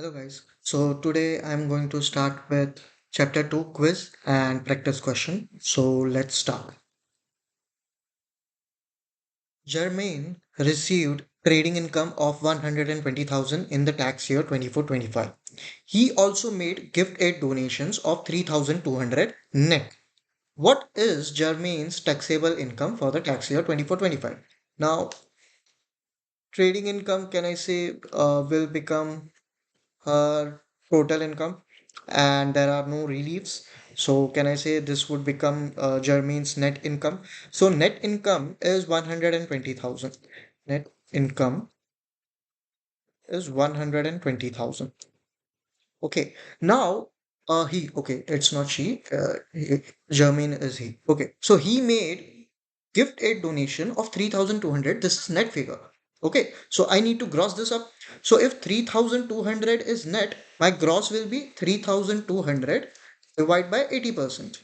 Hello guys. So today I'm going to start with chapter 2 quiz and practice question. So let's start. Jermaine received trading income of 120,000 in the tax year 24-25. He also made gift aid donations of 3,200 net. What is Jermaine's taxable income for the tax year 24-25? Now, trading income can I say will become her total income and there are no reliefs. So can I say this would become Jermaine's net income? So net income is 120,000. Net income is 120,000. Okay. Now it's not she. Jermaine is he. Okay. So he made gift aid donation of 3,200. This is net figure. Okay. So I need to gross this up. So if 3,200 is net, my gross will be 3,200 divided by 80%.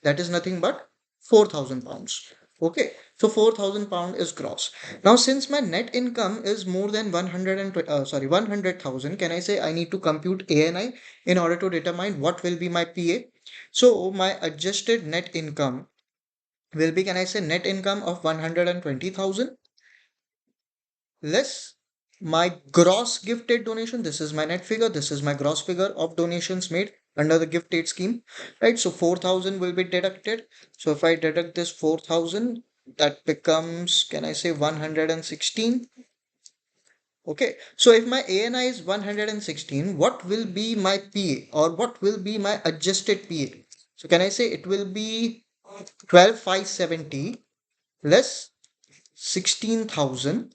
That is nothing but 4,000 pounds. Okay, so 4,000 pound is gross. Now, since my net income is more than 100,000, can I say I need to compute ANI in order to determine what will be my PA? So my adjusted net income will be, can I say, net income of 120,000 less my gross gifted donation. This is my net figure. This is my gross figure of donations made under the gift aid scheme, right? So 4,000 will be deducted. So if I deduct this 4,000, that becomes, can I say, 116. Okay. So if my ANI is 116, what will be my PA or what will be my adjusted PA? So can I say it will be 12,570 less 16,000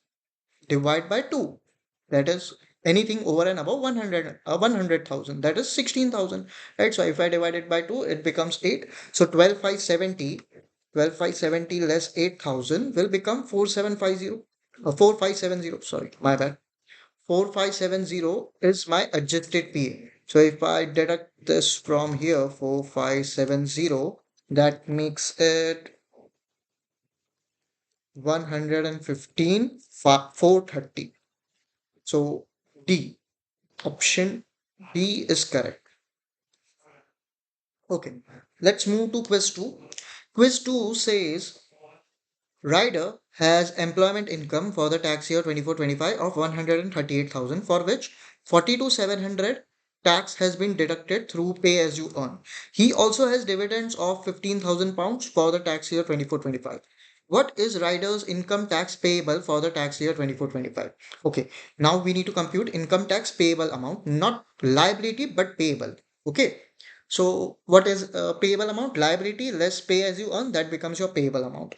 divide by 2, that is anything over and above 100,000, that is 16,000, right? So if I divide it by 2 it becomes 8. So 12,570 less 8,000 will become 4,750 4,570, sorry, my bad. 4,570 is my adjusted PA. So if I deduct this from here, 4,570, that makes it 115 430. So D, option D is correct. Okay, let's move to quiz 2. Quiz 2 says Ryder has employment income for the tax year 24-25 of 138,000, for which 42,700 tax has been deducted through pay as you earn. He also has dividends of 15,000 pounds for the tax year 24-25. What is Ryder's income tax payable for the tax year 24-25? Okay, now we need to compute income tax payable amount, not liability but payable. Okay, so what is payable amount? Liability less pay as you earn, that becomes your payable amount.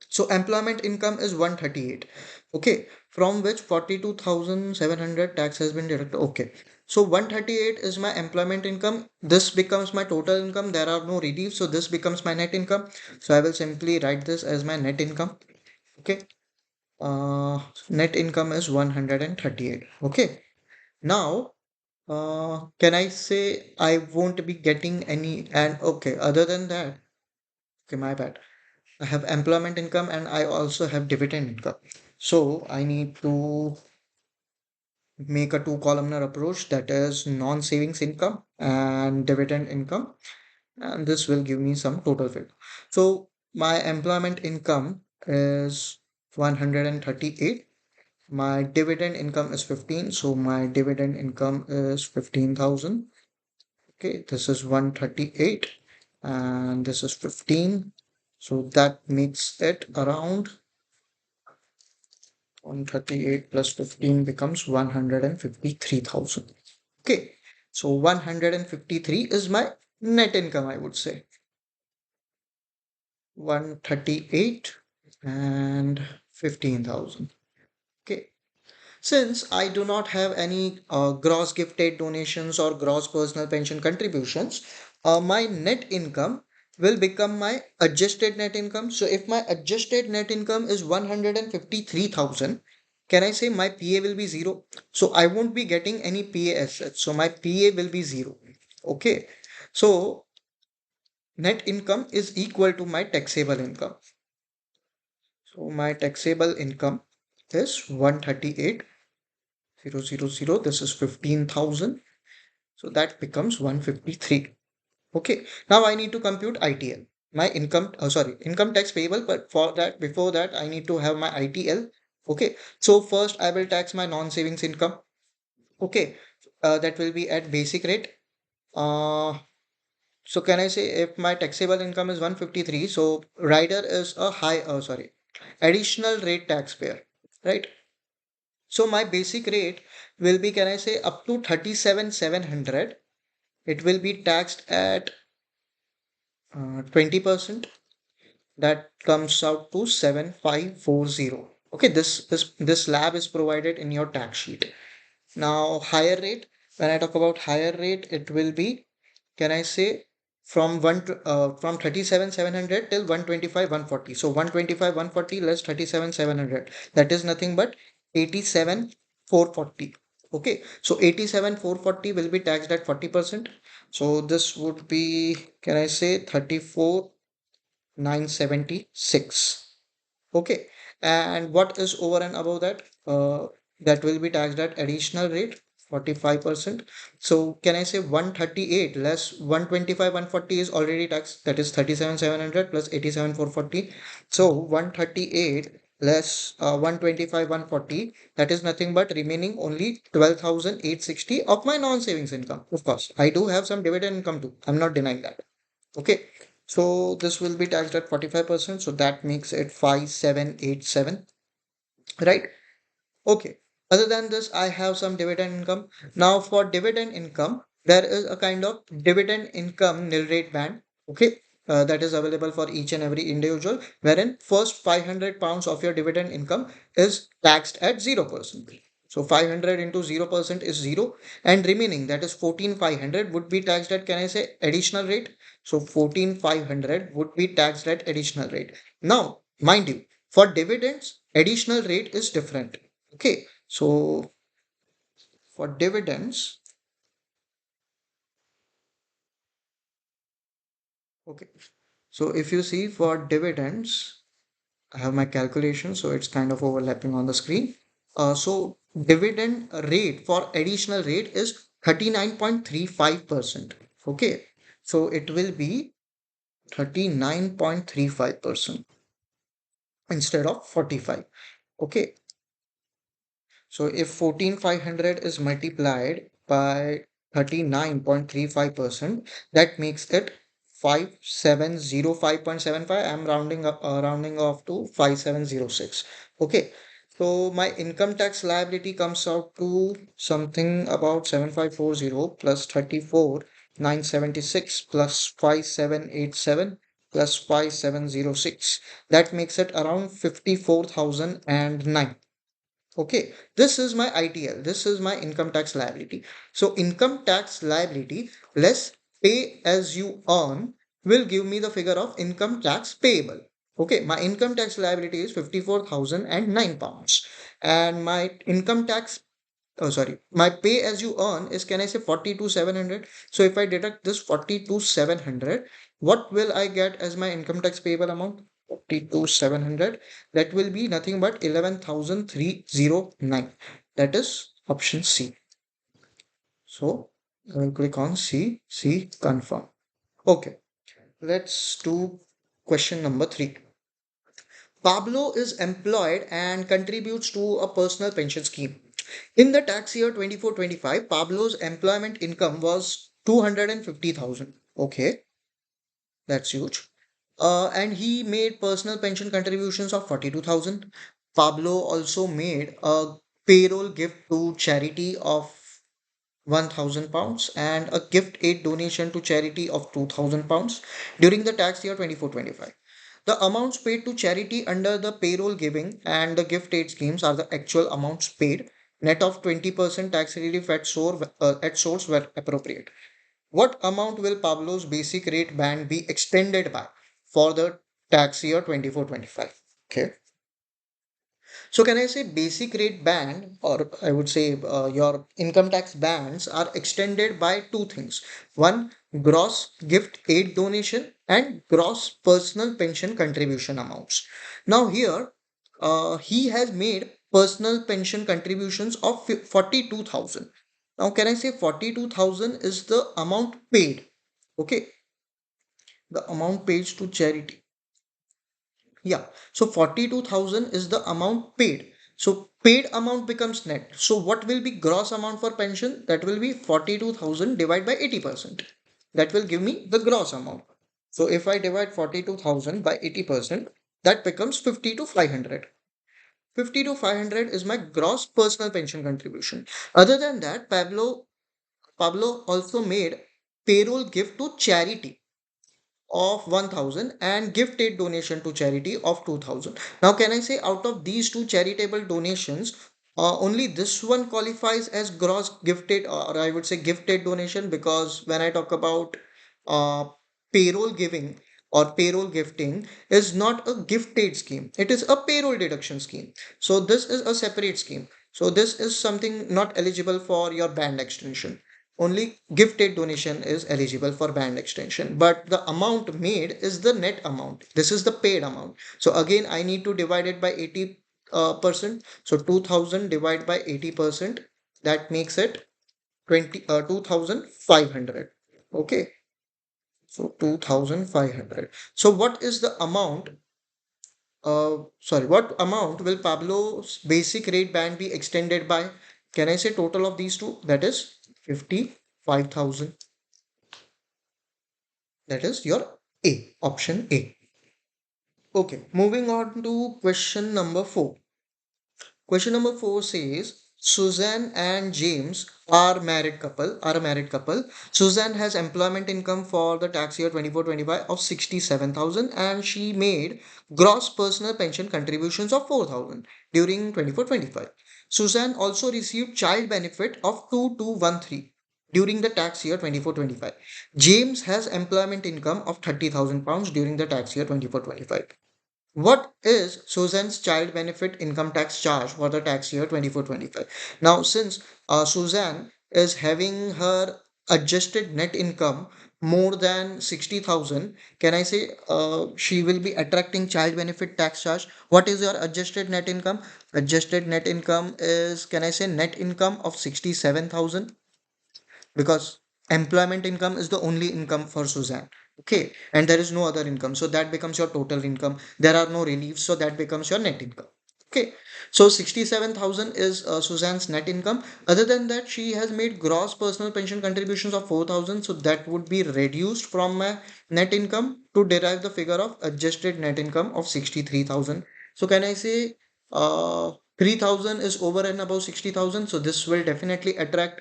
So employment income is 138. Okay, from which 42,700 tax has been deducted. Okay, so 138 is my employment income. This becomes my total income. There are no reliefs, so this becomes my net income. So I will simply write this as my net income. Okay, net income is 138. Okay, now can I say I won't be getting any, and okay, other than that, okay, my bad. I have employment income and I also have dividend income. So I need to make a two columnar approach, that is non-savings income and dividend income. And this will give me some total figure. So my employment income is 138. My dividend income is 15. So my dividend income is 15,000. Okay, this is 138 and this is 15. So that makes it around 138 plus 15 becomes 153,000. Okay, so 153 is my net income, I would say. 138 and 15,000. Okay, since I do not have any gross gifted donations or gross personal pension contributions, my net income will become my adjusted net income. So if my adjusted net income is 153,000, can I say my PA will be zero? So I won't be getting any PA as such. So my PA will be zero. Okay. So net income is equal to my taxable income. So my taxable income is 138 000, this is 15,000. So that becomes 153. Okay, now I need to compute ITL, my income, sorry, income tax payable, but for that, before that, I need to have my ITL. Okay, so first I will tax my non-savings income. Okay, that will be at basic rate. Uh, so can I say if my taxable income is 153, so rider is a additional rate taxpayer, right? So my basic rate will be, can I say, up to 37,700. It will be taxed at 20%. That comes out to 7540. Okay, this slab is provided in your tax sheet. Now higher rate, when I talk about higher rate, it will be, can I say, from 37,700 till 125 140. So 125 140 less 37 700, that is nothing but 87 440. Okay, so 87 440 will be taxed at 40%. So this would be, can I say, 34 976. Okay, and what is over and above that? That will be taxed at additional rate 45%. So can I say 138 less 125 140 is already taxed, that is 37 700 plus 87 440. So 138 less 125 140, that is nothing but remaining only 12,860 of my non-savings income. Of course, I do have some dividend income too. I'm not denying that. Okay, so this will be taxed at 45%, so that makes it 5787, right? Okay. Other than this, I have some dividend income. Now, for dividend income, there is a kind of dividend income nil rate band. Okay. That is available for each and every individual, wherein first 500 pounds of your dividend income is taxed at 0%. So 500 into 0% is 0, and remaining, that is 14,500, would be taxed at, can I say, additional rate. So 14,500 would be taxed at additional rate. Now, mind you, for dividends, additional rate is different. Okay, so for dividends, okay, so if you see for dividends, I have my calculation, so it's kind of overlapping on the screen. So dividend rate for additional rate is 39.35%. Okay, so it will be 39.35% instead of 45. Okay, so if 14,500 is multiplied by 39.35%, that makes it 5705.75. I'm rounding off to 5706. Okay. So my income tax liability comes out to something about 7540 plus 34,976 plus 5787 plus 5706. That makes it around 54,009. Okay, this is my ITL. This is my income tax liability. So income tax liability less pay as you earn will give me the figure of income tax payable. Okay, my income tax liability is 54,009 pounds, and my income tax, oh sorry, my pay as you earn is, can I say, 42,700. So if I deduct this 42,700, what will I get as my income tax payable amount? 42,700, that will be nothing but 11,309. That is option C. So I will click on C, confirm. Okay, let's do question number 3. Pablo is employed and contributes to a personal pension scheme. In the tax year 24-25, Pablo's employment income was 250,000. Okay, that's huge. And he made personal pension contributions of 42,000. Pablo also made a payroll gift to charity of 1,000 pounds and a gift aid donation to charity of 2,000 pounds during the tax year 24-25. The amounts paid to charity under the payroll giving and the gift aid schemes are the actual amounts paid, net of 20% tax relief at source where appropriate. What amount will Pablo's basic rate band be extended by for the tax year 24-25? Okay. So can I say basic rate band, or I would say your income tax bands are extended by two things. One, gross gift aid donation and gross personal pension contribution amounts. Now here, he has made personal pension contributions of 42,000. Now, can I say 42,000 is the amount paid? Okay, the amount paid to charity. Yeah, so 42,000 is the amount paid. So paid amount becomes net. So what will be gross amount for pension? That will be 42,000 divided by 80%. That will give me the gross amount. So if I divide 42,000 by 80%, that becomes 50 to 500. 50 to 500 is my gross personal pension contribution. Other than that, Pablo also made payroll gift to charity of 1000 and gift aid donation to charity of 2000. Now, can I say out of these two charitable donations, only this one qualifies as gross gifted, or I would say gifted donation, because when I talk about uh, payroll giving or payroll gifting is not a gift aid scheme, it is a payroll deduction scheme. So this is a separate scheme. So this is something not eligible for your band extension. Only gifted donation is eligible for band extension, but the amount made is the net amount. This is the paid amount. So again, I need to divide it by 80 percent. So 2000 divided by 80%, that makes it 2500. Okay, so 2500. So what is the amount? Sorry, what amount will Pablo's basic rate band be extended by? Can I say total of these two? That is 55,000. That is your A, option A. Okay, moving on to question number 4. Question number 4 says Suzanne and James are a married couple. Suzanne has employment income for the tax year 24-25 of 67,000 and she made gross personal pension contributions of 4,000 during 24-25. Suzanne also received child benefit of 2213 during the tax year 24-25. James has employment income of 30,000 pounds during the tax year 24-25. What is Susan's child benefit income tax charge for the tax year 24-25? Now, since Susan is having her adjusted net income more than 60,000, can I say she will be attracting child benefit tax charge? What is your adjusted net income? Adjusted net income is, can I say, net income of 67,000? Because employment income is the only income for Suzanne. Okay, and there is no other income, so that becomes your total income. There are no reliefs, so that becomes your net income. Okay, so 67,000 is Suzanne's net income. Other than that, she has made gross personal pension contributions of 4,000, so that would be reduced from my net income to derive the figure of adjusted net income of 63,000. So, can I say 3,000 is over and above 60,000? So, this will definitely attract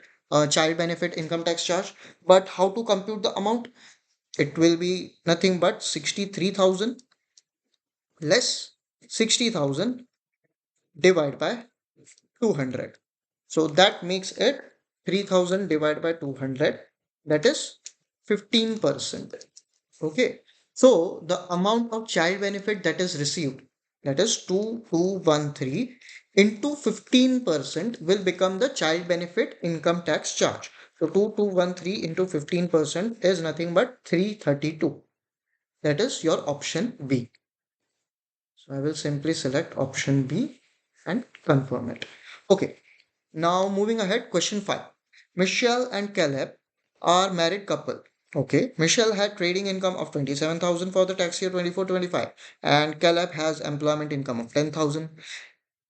child benefit income tax charge. But how to compute the amount? It will be nothing but 63,000 less 60,000 divided by 200. So that makes it 3,000 divided by 200. That is 15%. Okay. So the amount of child benefit that is received, that is 2213 into 15% will become the child benefit income tax charge. So 2213 into 15% is nothing but 332. That is your option B. So I will simply select option B and confirm it. Okay. Now moving ahead, question 5. Michelle and Caleb are married couple. Okay, Michelle had trading income of 27,000 for the tax year 24-25 and Caleb has employment income of 10,000.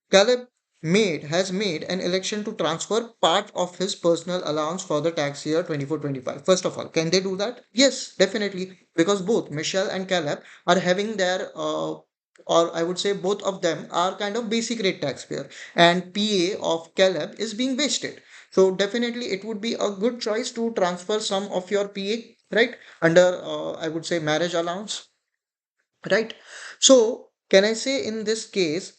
Caleb has made an election to transfer part of his personal allowance for the tax year 24-25. First of all, can they do that? Yes, definitely, because both Michelle and Caleb are having their or I would say both of them are kind of basic rate taxpayer and PA of Caleb is being wasted. So definitely it would be a good choice to transfer some of your PA, right, under I would say marriage allowance, right? So can I say in this case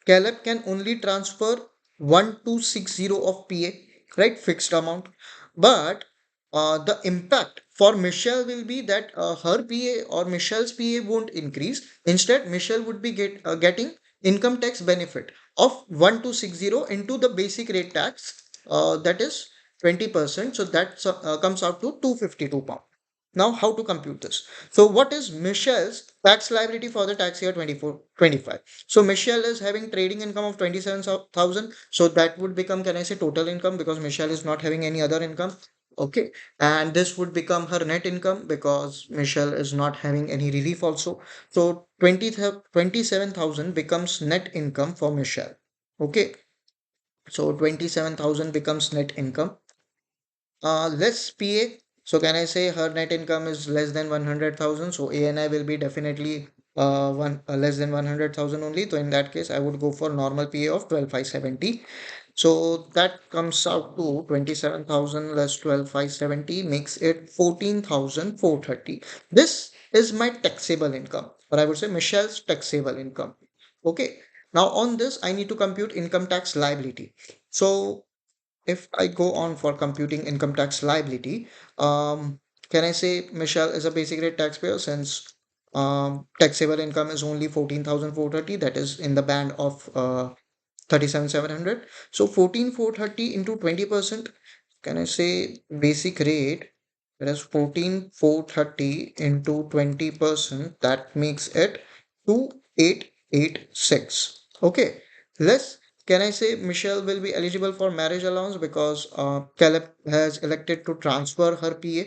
Caleb can only transfer 1260 of PA, right? Fixed amount. But the impact for Michelle will be that her PA or Michelle's PA won't increase. Instead, Michelle would be getting income tax benefit of 1260 into the basic rate tax, that is 20%. So that comes out to 252 pounds. Now, how to compute this? So, what is Michelle's Tax liability for the tax year 24-25. So Michelle is having trading income of 27,000. So that would become, can I say, total income, because Michelle is not having any other income. Okay. And this would become her net income because Michelle is not having any relief also. So 27,000 becomes net income for Michelle. Okay. So 27,000 becomes net income. Less PA. So can I say her net income is less than 100,000? So ANI will be definitely one less than 100,000 only. So in that case, I would go for normal PA of 12,570. So that comes out to 27,000 less 12,570 makes it 14,430. This is my taxable income, or I would say Michelle's taxable income. Okay. Now on this, I need to compute income tax liability. So if I go on for computing income tax liability, can I say Michelle is a basic rate taxpayer since taxable income is only 14,430, that is in the band of 37,700. So 14,430 into 20%, can I say basic rate, that is 14,430 into 20%, that makes it 2,886. Okay, less, can I say Michelle will be eligible for marriage allowance because Caleb has elected to transfer her PA.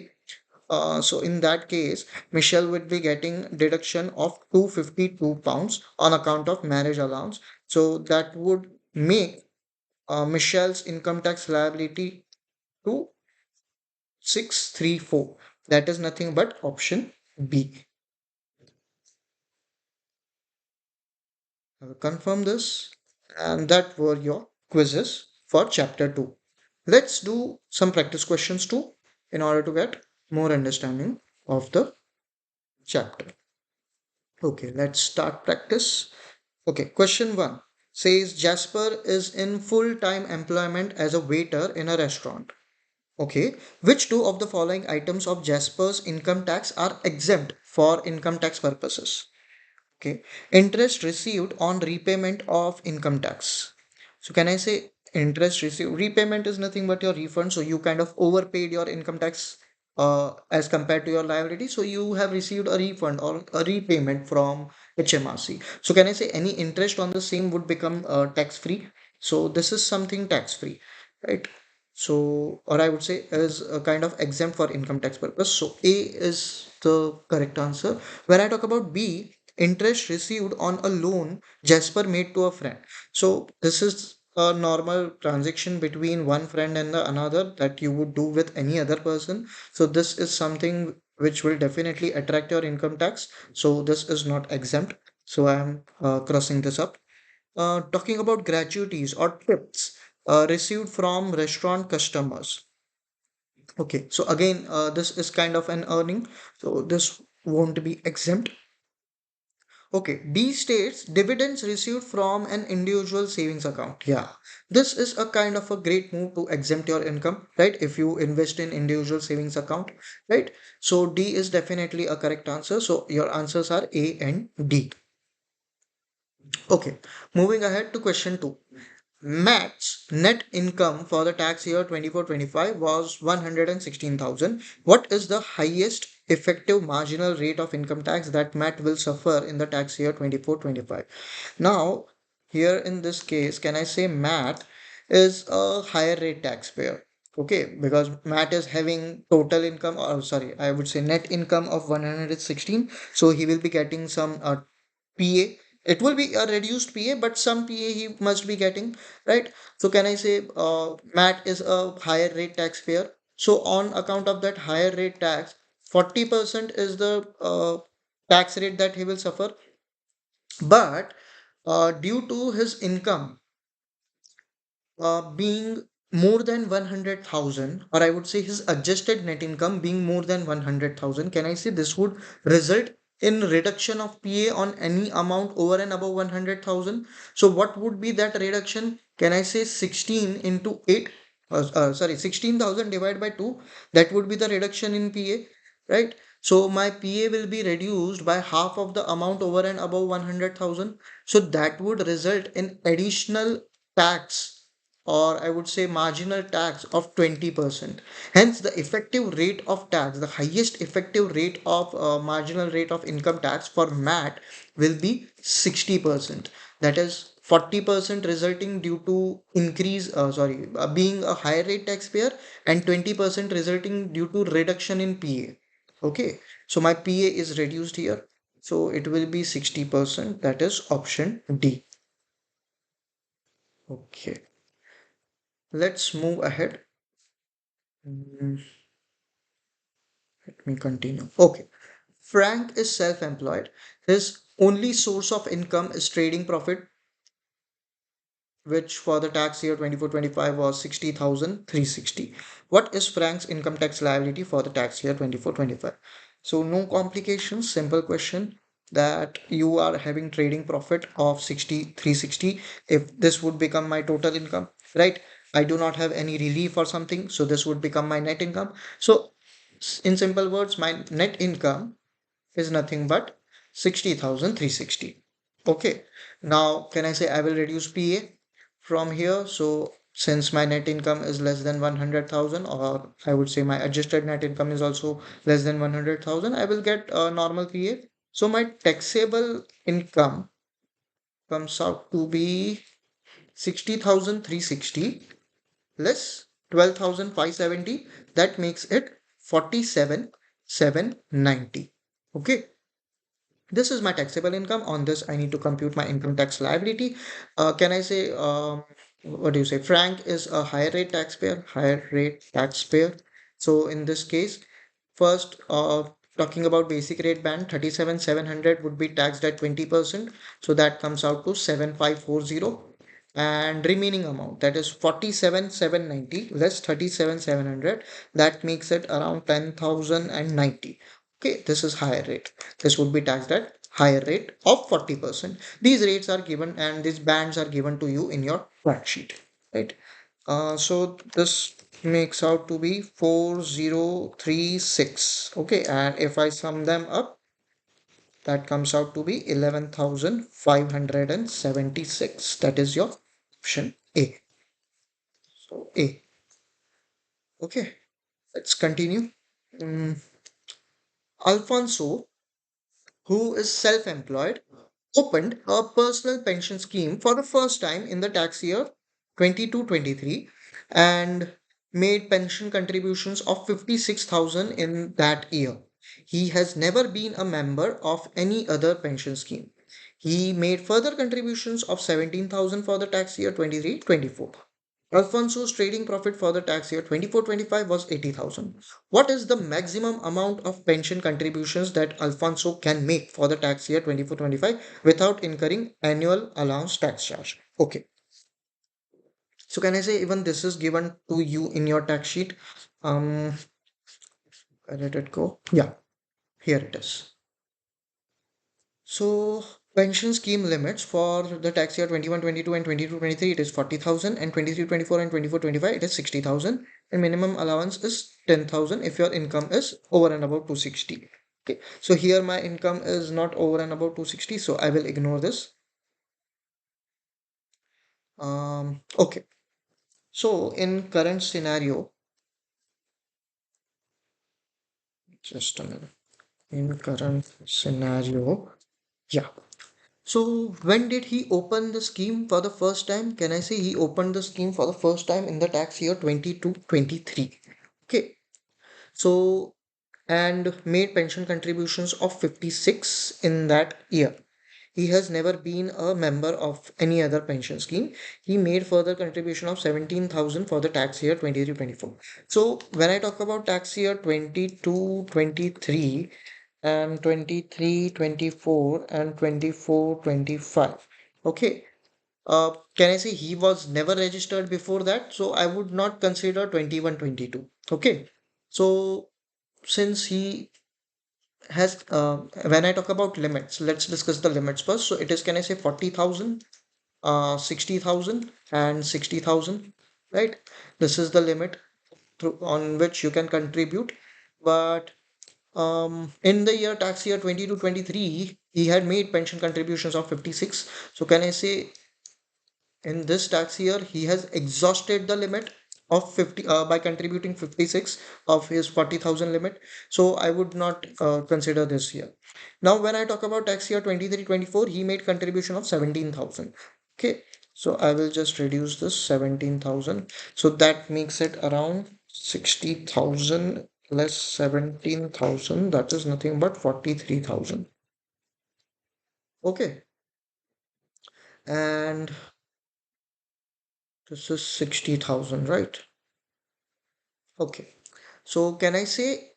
So in that case, Michelle would be getting deduction of 252 pounds on account of marriage allowance. So that would make Michelle's income tax liability to 634. That is nothing but option B. I will confirm this. And that were your quizzes for chapter 2. Let's do some practice questions too in order to get more understanding of the chapter. Okay, let's start practice. Okay, question 1 says Jasper is in full-time employment as a waiter in a restaurant. Okay, which two of the following items of Jasper's income tax are exempt for income tax purposes? Okay. Interest received on repayment of income tax. So can I say interest received? Repayment is nothing but your refund. So you kind of overpaid your income tax as compared to your liability. So you have received a refund or a repayment from HMRC. So can I say any interest on the same would become tax free? So this is something tax free, right? So, or I would say is a kind of exempt for income tax purpose. So A is the correct answer. When I talk about B, interest received on a loan Jasper made to a friend. So this is a normal transaction between one friend and the another that you would do with any other person. So this is something which will definitely attract your income tax. So this is not exempt. So I am crossing this up. Talking about gratuities or tips received from restaurant customers. Okay, so again, this is kind of an earning. So this won't be exempt. Okay, D states dividends received from an individual savings account. Yeah, this is a kind of a great move to exempt your income, right? If you invest in individual savings account, right? So D is definitely a correct answer. So your answers are A and D. Okay, moving ahead to question 2. Matt's net income for the tax year 24-25 was 116,000. What is the highest effective marginal rate of income tax that Matt will suffer in the tax year 24-25? Now, here in this case, can I say Matt is a higher rate taxpayer? Okay, because Matt is having total income, or sorry, I would say net income of 116. So he will be getting some PA. It will be a reduced PA, but some PA he must be getting, right? So can I say Matt is a higher rate taxpayer? So on account of that higher rate tax, 40% is the tax rate that he will suffer. But due to his income being more than 100,000, or I would say his adjusted net income being more than 100,000, can I say this would result in reduction of PA on any amount over and above 100,000? So what would be that reduction? Can I say 16 into 8? Sorry, 16,000 divided by 2. That would be the reduction in PA, right? So my PA will be reduced by half of the amount over and above 100,000. So that would result in additional tax or I would say marginal tax of 20%. Hence, the effective rate of tax, the highest effective rate of marginal rate of income tax for MAT will be 60%. That is 40% resulting due to being a higher rate taxpayer, and 20% resulting due to reduction in PA. Okay, so my PA is reduced here. So it will be 60%. That is option D. Okay, let's move ahead. Mm, Let me continue. Okay. Frank is self-employed. His only source of income is trading profit, which for the tax year 24-25 was 60,360. What is Frank's income tax liability for the tax year 24-25? So no complications, simple question, that you are having trading profit of 60,360. If this would become my total income, right? I do not have any relief or something, so this would become my net income. So in simple words, my net income is nothing but 60,360. Okay. Now, can I say I will reduce PA from here? So, since my net income is less than 100,000, or I would say my adjusted net income is also less than 100,000, I will get a normal PA. So, my taxable income comes out to be 60,360 less 12,570. That makes it 47,790. Okay. This is my taxable income. On this, I need to compute my income tax liability. Can I say, what do you say? Frank is a higher rate taxpayer, higher rate taxpayer. So in this case, first, talking about basic rate band, 37,700 would be taxed at 20%. So that comes out to 7,540. And remaining amount, that is 47,790 less 37,700, that makes it around 10,090. Okay, this is higher rate. This would be taxed at higher rate of 40%. These rates are given and these bands are given to you in your fact sheet, right? So this makes out to be 4036. Okay, and if I sum them up, that comes out to be 11,576. That is your option A. So A. Okay, let's continue. Mm, Alfonso, who is self-employed, opened a personal pension scheme for the first time in the tax year 22-23 and made pension contributions of 56,000 in that year. He has never been a member of any other pension scheme. He made further contributions of 17,000 for the tax year 23-24. Alfonso's trading profit for the tax year 24-25 was 80,000. What is the maximum amount of pension contributions that Alfonso can make for the tax year 24-25 without incurring annual allowance tax charge? Okay. So can I say even this is given to you in your tax sheet? Where did it go? Yeah, here it is. So pension scheme limits for the tax year 21-22 and 22-23, it is 40,000, and 23-24 and 24-25 it is 60,000, and minimum allowance is 10,000 if your income is over and above 260. Okay, so here my income is not over and above 260, so I will ignore this. Okay, so in current scenario, just a minute. In current scenario, yeah. So when did he open the scheme for the first time? Can I say he opened the scheme for the first time in the tax year 22-23? Okay. So and made pension contributions of 56 in that year. He has never been a member of any other pension scheme. He made further contribution of 17,000 for the tax year 23-24. So when I talk about tax year 22-23 and 23-24 and 24-25. Okay. Can I say he was never registered before that? So I would not consider 21-22. Okay. So since he has when I talk about limits, let's discuss the limits first. So it is, can I say 40,000, 60,000 and 60,000, right? This is the limit through on which you can contribute. But in the year tax year 22-23, he had made pension contributions of 56. So can I say in this tax year he has exhausted the limit of 50 by contributing 56 of his 40,000 limit. So I would not consider this here. Now when I talk about tax year 23-24, he made contribution of 17,000. Okay, so I will just reduce this 17,000, so that makes it around 60,000 less 17,000, that is nothing but 43,000. Okay, and this is 60,000, right? Okay. So can I say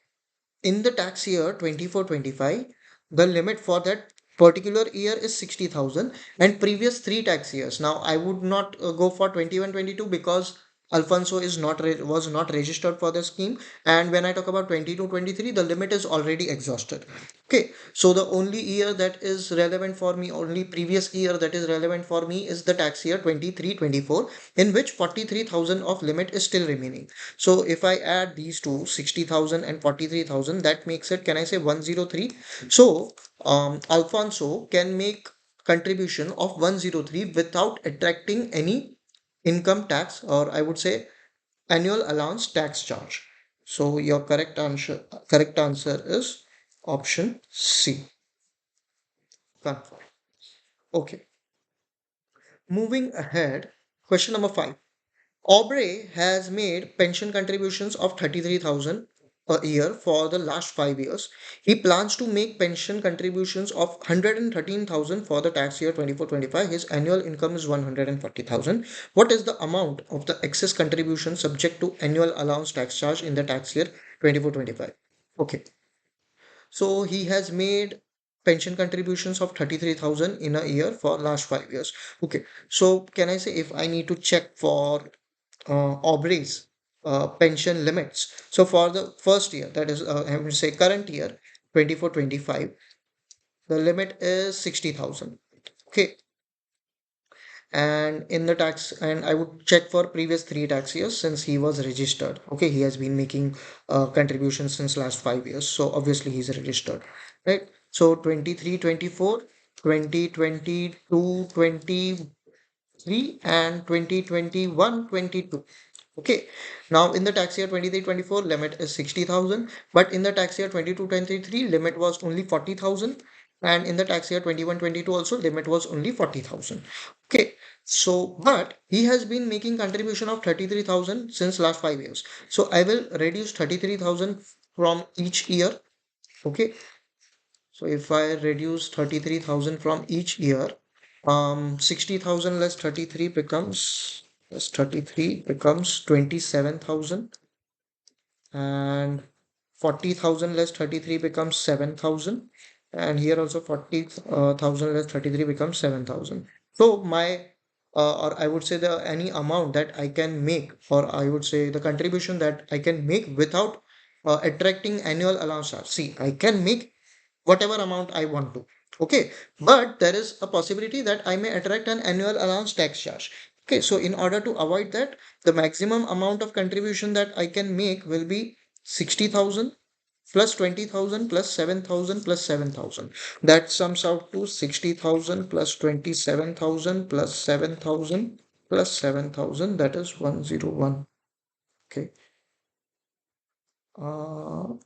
in the tax year 24-25, the limit for that particular year is 60,000, and previous three tax years. Now I would not go for 21-22 because Alfonso is not was not registered for the scheme, and when I talk about 22-23, the limit is already exhausted. Okay, so the only year that is relevant for me, only previous year that is relevant for me is the tax year 23-24, in which 43,000 of limit is still remaining. So if I add these two, 60,000 and 43,000, that makes it, can I say 103? So Alfonso can make contribution of 103 without attracting any income tax, or I would say annual allowance tax charge. So your correct answer is option C. Confirm. Okay. Moving ahead, question number 5. Aubrey has made pension contributions of 33,000 a year for the last 5 years. He plans to make pension contributions of 113,000 for the tax year 24-25. His annual income is 140,000. What is the amount of the excess contribution subject to annual allowance tax charge in the tax year 24-25? Okay. So he has made pension contributions of 33,000 in a year for last 5 years. Okay. So can I say if I need to check for Aubrey's pension limits. So for the first year, that is, I would say current year, 24-25, the limit is 60,000. Okay. And in the tax, and I would check for previous three tax years since he was registered. Okay. He has been making contributions since last 5 years. So obviously he's registered, right? So 23, 24, 2022, 23, and 2021, 22. Okay, now in the tax year 23-24 limit is 60,000, but in the tax year 22-23 limit was only 40,000, and in the tax year 21-22 also limit was only 40,000. Okay, so but he has been making contribution of 33,000 since last 5 years. So I will reduce 33,000 from each year. Okay, so if I reduce 33,000 from each year, 60,000 less 33 becomes, less 33 becomes 27,000, and 40,000 less 33 becomes 7,000, and here also 40,000 less 33 becomes 7,000. So my or I would say the any amount that I can make, or I would say the contribution that I can make without attracting annual allowance charge. See, I can make whatever amount I want to. Okay, but there is a possibility that I may attract an annual allowance tax charge. Okay, so in order to avoid that, the maximum amount of contribution that I can make will be 60,000 plus 20,000 plus 7,000 plus 7,000. That sums out to 60,000 plus 27,000 plus 7,000 plus 7,000. That is 101. Okay.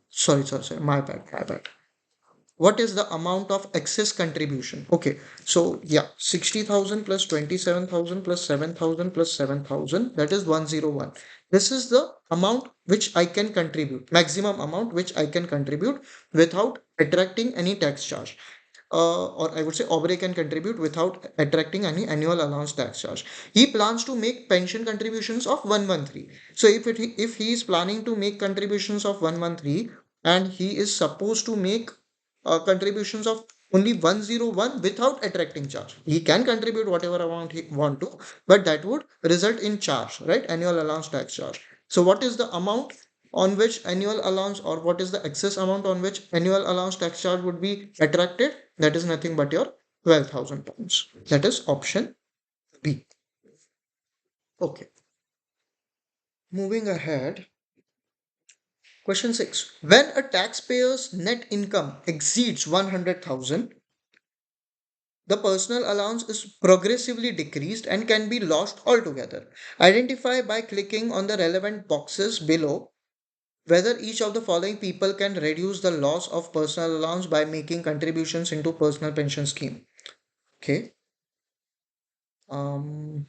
Sorry. My bad. What is the amount of excess contribution? Okay, so yeah, 60,000 plus 27,000 plus 7,000 plus 7,000, that is 101. This is the amount which I can contribute, maximum amount which I can contribute without attracting any tax charge. Or I would say Aubrey can contribute without attracting any annual allowance tax charge. He plans to make pension contributions of 113. So if he is planning to make contributions of 113, and he is supposed to make contributions of only 101 without attracting charge. He can contribute whatever amount he want to, but that would result in charge, right? Annual allowance tax charge. So what is the amount on which annual allowance, or what is the excess amount on which annual allowance tax charge would be attracted? That is nothing but your 12,000 pounds. That is option B. Okay. Moving ahead. Question 6. When a taxpayer's net income exceeds 100,000, the personal allowance is progressively decreased and can be lost altogether. Identify by clicking on the relevant boxes below whether each of the following people can reduce the loss of personal allowance by making contributions into personal pension scheme. Okay. Um,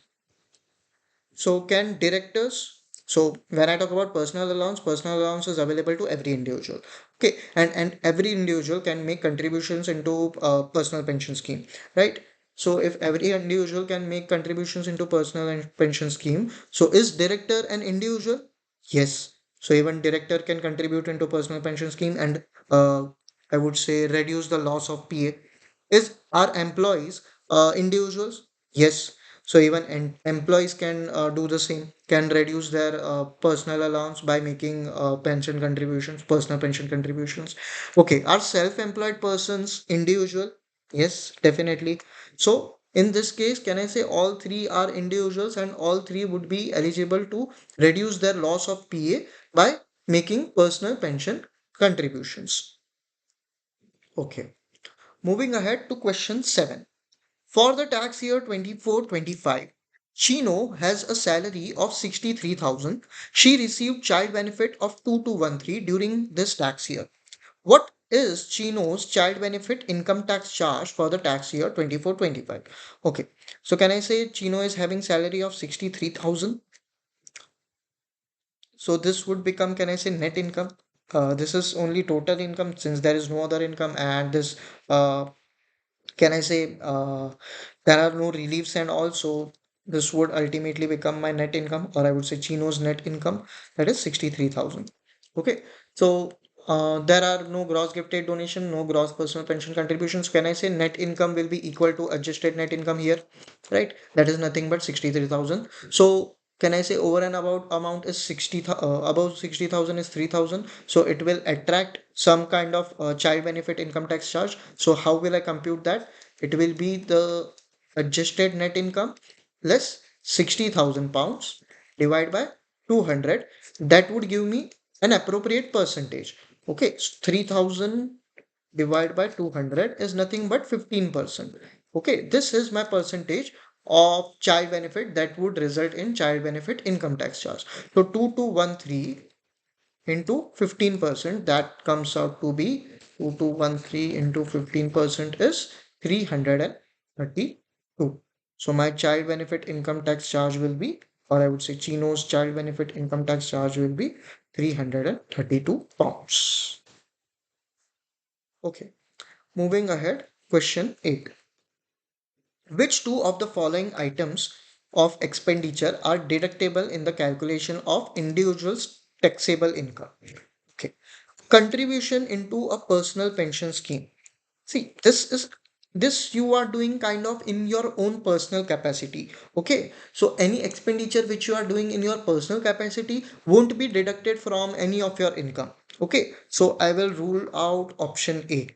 So can directors, so when I talk about personal allowance is available to every individual. Okay, and every individual can make contributions into personal pension scheme, right? So if every individual can make contributions into personal and pension scheme, so is director an individual? Yes. So even director can contribute into personal pension scheme and I would say reduce the loss of PA. Is our employees individuals? Yes. So even employees can do the same, can reduce their personal allowance by making pension contributions, personal pension contributions. Okay, are self-employed persons individual? Yes, definitely. So in this case, can I say all three are individuals and all three would be eligible to reduce their loss of PA by making personal pension contributions. Okay, moving ahead to question 7. For the tax year 24-25, Chino has a salary of 63,000. She received child benefit of 2213 during this tax year. What is Chino's child benefit income tax charge for the tax year 24-25? Okay, so can I say Chino is having salary of 63,000? So this would become, can I say, net income? This is only total income since there is no other income, and this can I say there are no reliefs, and also this would ultimately become my net income, or I would say Chino's net income, that is 63,000. Okay, so there are no gross gifted donation, no gross personal pension contributions. Can I say net income will be equal to adjusted net income here, right? That is nothing but 63,000. So can I say over and about amount is above 60,000 is 3,000. So it will attract some kind of child benefit income tax charge. So how will I compute that? It will be the adjusted net income less 60,000 pounds divided by 200. That would give me an appropriate percentage. Okay, so 3,000 divided by 200 is nothing but 15%. Okay, this is my percentage of child benefit that would result in child benefit income tax charge. So 2213 into 15%, that comes out to be 2213 into 15% is 332. So my child benefit income tax charge will be, or I would say Chino's child benefit income tax charge will be 332 pounds. Okay, moving ahead, question 8. Which two of the following items of expenditure are deductible in the calculation of individual's taxable income? Okay. Contribution into a personal pension scheme. See, this you are doing kind of in your own personal capacity. Okay. So any expenditure which you are doing in your personal capacity won't be deducted from any of your income. Okay. So I will rule out option A.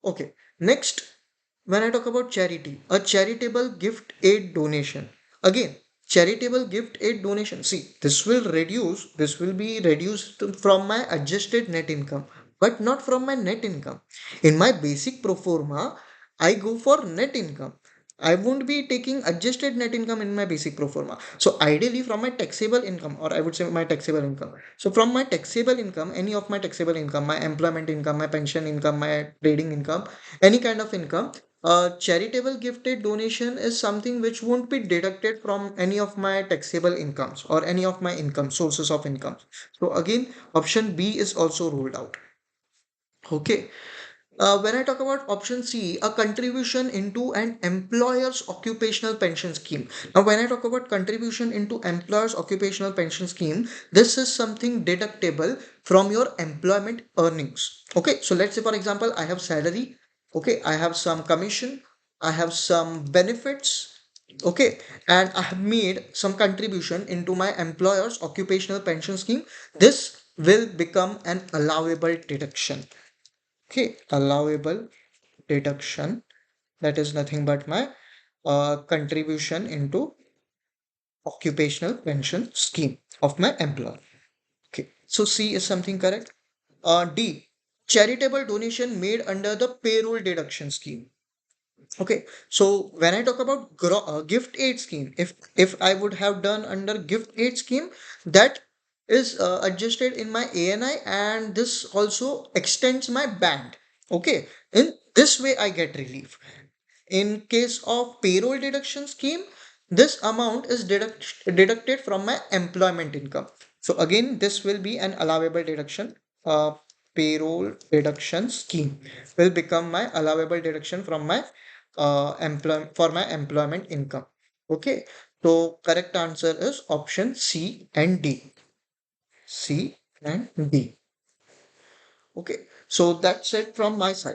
Okay. Next, when I talk about charity, a charitable gift aid donation. Again, charitable gift aid donation. See, this will be reduced from my adjusted net income, but not from my net income. In my basic pro forma, I go for net income. I won't be taking adjusted net income in my basic pro forma. So ideally from my taxable income, or I would say my taxable income. So from my taxable income, any of my taxable income, my employment income, my pension income, my trading income, any kind of income, charitable gifted donation is something which won't be deducted from any of my taxable incomes or any of my income sources of income. So again, option B is also ruled out. Okay. When I talk about option C, a contribution into an employer's occupational pension scheme. Now, when I talk about contribution into employer's occupational pension scheme, this is something deductible from your employment earnings. Okay, so let's say, for example, I have salary. Okay, I have some commission, I have some benefits. Okay, and I have made some contribution into my employer's occupational pension scheme. This will become an allowable deduction. Okay, allowable deduction, that is nothing but my contribution into occupational pension scheme of my employer. Okay, so C is something correct. D, charitable donation made under the payroll deduction scheme. Okay, so when I talk about gift aid scheme, if I would have done under gift aid scheme, that is adjusted in my ANI, and this also extends my band. Okay, in this way I get relief. In case of payroll deduction scheme, this amount is deducted from my employment income. So again, this will be an allowable deduction. Payroll deduction scheme will become my allowable deduction from my for my employment income. Okay, so correct answer is option C and D. C and D. Okay, so that's it from my side.